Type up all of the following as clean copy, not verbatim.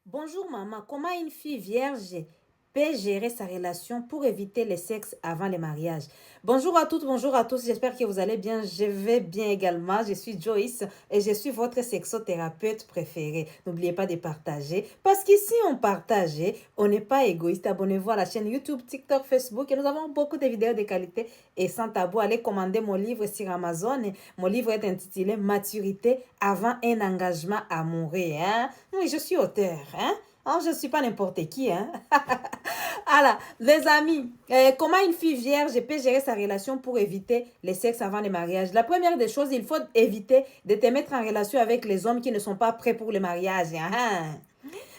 Bonjour maman, comment une fille vierge peut gérer sa relation pour éviter le sexe avant le mariage? Bonjour à toutes, bonjour à tous, j'espère que vous allez bien. Je vais bien également. Je suis Joyce et je suis votre sexothérapeute préférée. N'oubliez pas de partager parce qu'ici on partage, on n'est pas égoïste. Abonnez-vous à la chaîne YouTube, TikTok, Facebook et nous avons beaucoup de vidéos de qualité et sans tabou. Allez commander mon livre sur Amazon. Mon livre est intitulé Maturité avant un engagement amoureux. Hein? Oui, je suis auteur. Hein? Oh, je ne suis pas n'importe qui. Hein? Alors, les amis, comment une fille vierge peut gérer sa relation pour éviter le sexe avant le mariage? La première des choses, il faut éviter de te mettre en relation avec les hommes qui ne sont pas prêts pour le mariage. Hein?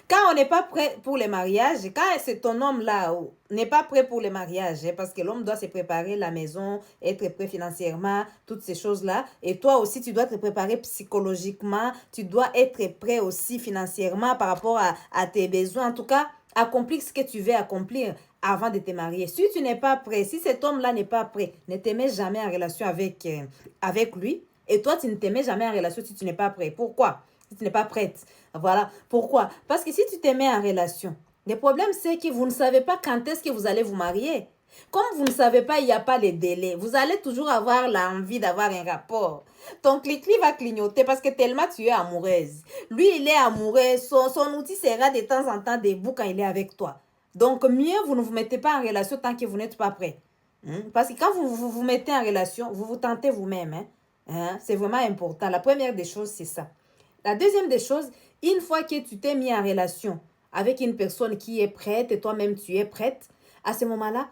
Quand on n'est pas prêt pour le mariage, quand c'est ton homme là n'est pas prêt pour le mariage, parce que l'homme doit se préparer la maison, être prêt financièrement, toutes ces choses-là. Et toi aussi, tu dois te préparer psychologiquement, tu dois être prêt aussi financièrement par rapport à tes besoins. En tout cas, accomplir ce que tu veux accomplir avant de te marier. Si tu n'es pas prêt, si cet homme-là n'est pas prêt, ne te mets jamais en relation avec lui. Et toi, tu ne te mets jamais en relation si tu n'es pas prêt. Pourquoi? Si tu n'es pas prête. Voilà. Pourquoi? Parce que si tu te mets en relation, le problème c'est que vous ne savez pas quand est-ce que vous allez vous marier. Comme vous ne savez pas, il n'y a pas les délais. Vous allez toujours avoir l'envie d'avoir un rapport. Ton clic va clignoter parce que tellement tu es amoureuse. Lui, il est amoureux. Son outil sera de temps en temps debout quand il est avec toi. Donc, mieux, vous ne vous mettez pas en relation tant que vous n'êtes pas prêt. Parce que quand vous mettez en relation, vous vous tentez vous-même. C'est vraiment important. La première des choses, c'est ça. La deuxième des choses, une fois que tu t'es mis en relation avec une personne qui est prête et toi-même tu es prête, à ce moment-là,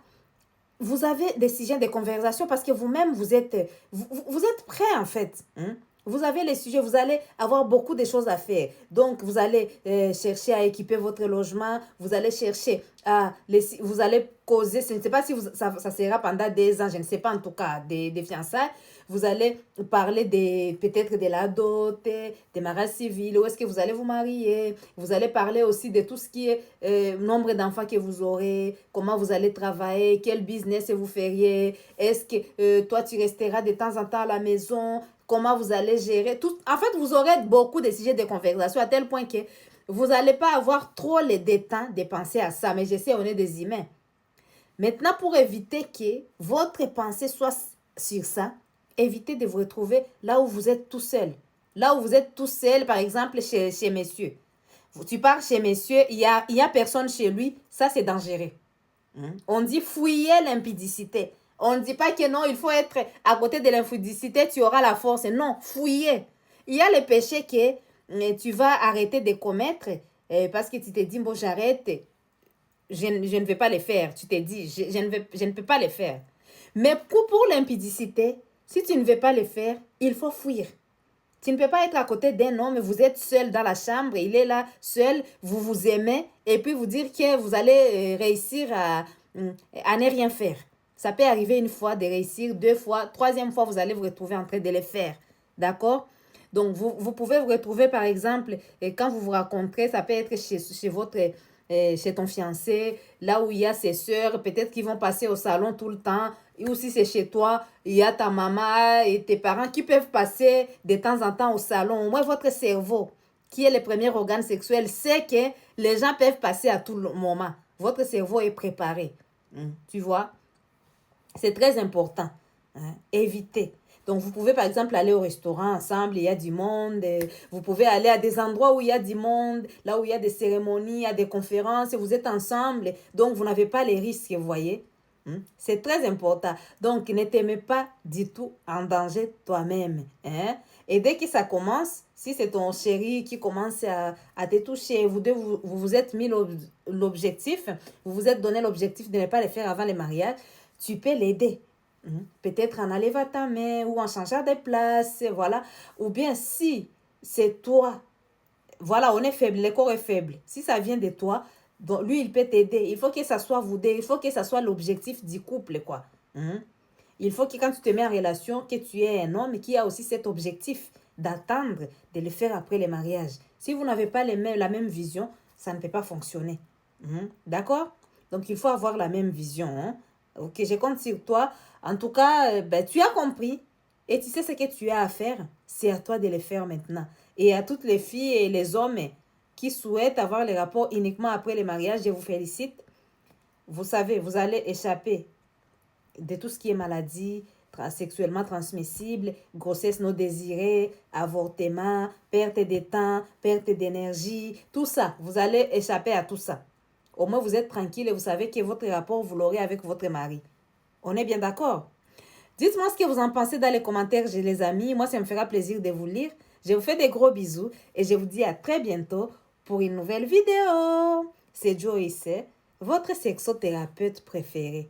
vous avez des sujets de conversation parce que vous-même, vous êtes prêt en fait. Vous avez les sujets, vous allez avoir beaucoup de choses à faire. Donc, vous allez chercher à équiper votre logement, vous allez chercher vous allez causer, je ne sais pas si ça sera pendant des ans, je ne sais pas en tout cas, des fiançailles. Vous allez parler peut-être de la dot, des mariages civils, où est-ce que vous allez vous marier. Vous allez parler aussi de tout ce qui est nombre d'enfants que vous aurez, comment vous allez travailler, quel business vous feriez, est-ce que toi tu resteras de temps en temps à la maison, comment vous allez gérer. Tout. En fait, vous aurez beaucoup de sujets de conversation à tel point que vous n'allez pas avoir trop les temps de penser à ça. Mais je sais, on est des humains. Maintenant, pour éviter que votre pensée soit sur ça, évitez de vous retrouver là où vous êtes tout seul. Là où vous êtes tout seul, par exemple, chez messieurs. Tu pars chez messieurs, il y a personne chez lui, ça c'est dangereux. On dit fouiller l'impudicité. On ne dit pas que non, il faut être à côté de l'impudicité, tu auras la force. Non, fouiller. Il y a les péchés que tu vas arrêter de commettre parce que tu te dis, bon, j'arrête, je ne vais pas les faire. Tu t'es dit, je ne peux pas les faire. Mais pour l'impudicité, si tu ne veux pas les faire, il faut fuir. Tu ne peux pas être à côté d'un homme, vous êtes seul dans la chambre, il est là seul, vous vous aimez, et puis vous dire que vous allez réussir à ne rien faire. Ça peut arriver une fois de réussir, deux fois, troisième fois, vous allez vous retrouver en train de les faire. D'accord? Donc, vous pouvez vous retrouver, par exemple, quand vous vous rencontrez, ça peut être chez ton fiancé, là où il y a ses soeurs, peut-être qu'ils vont passer au salon tout le temps, ou si c'est chez toi, il y a ta maman et tes parents qui peuvent passer de temps en temps au salon. Au moins, votre cerveau, qui est le premier organe sexuel, sait que les gens peuvent passer à tout moment. Votre cerveau est préparé. Tu vois? C'est très important. Évitez. Donc, vous pouvez par exemple aller au restaurant ensemble, il y a du monde. Vous pouvez aller à des endroits où il y a du monde, là où il y a des cérémonies, il y a des conférences, vous êtes ensemble. Donc, vous n'avez pas les risques, vous voyez. C'est très important. Donc, ne te mets pas du tout en danger toi-même. Et dès que ça commence, si c'est ton chéri qui commence à te toucher, vous deux, vous êtes mis l'objectif, vous vous êtes donné l'objectif de ne pas le faire avant le mariage, tu peux l'aider. Peut-être en enlevant ta main ou en changeant de place, voilà. Ou bien si c'est toi, voilà, on est faible, le corps est faible. Si ça vient de toi, donc lui, il peut t'aider. Il faut que ça soit vous deux, il faut que ça soit l'objectif du couple, quoi. Il faut que quand tu te mets en relation, que tu aies un homme qui a aussi cet objectif d'attendre de le faire après le mariage. Si vous n'avez pas la même vision, ça ne peut pas fonctionner. D'accord? Donc, il faut avoir la même vision. Ok, je compte sur toi. En tout cas, tu as compris. Et tu sais ce que tu as à faire. C'est à toi de le faire maintenant. Et à toutes les filles et les hommes, qui souhaitent avoir les rapports uniquement après le mariage, je vous félicite. Vous savez, vous allez échapper de tout ce qui est maladie sexuellement transmissible, grossesse non désirée, avortement, perte de temps, perte d'énergie, tout ça. Vous allez échapper à tout ça. Au moins, vous êtes tranquille et vous savez que votre rapport, vous l'aurez avec votre mari. On est bien d'accord? Dites-moi ce que vous en pensez dans les commentaires, les amis. Moi, ça me fera plaisir de vous lire. Je vous fais des gros bisous et je vous dis à très bientôt pour une nouvelle vidéo. C'est Joyce, votre sexothérapeute préféré.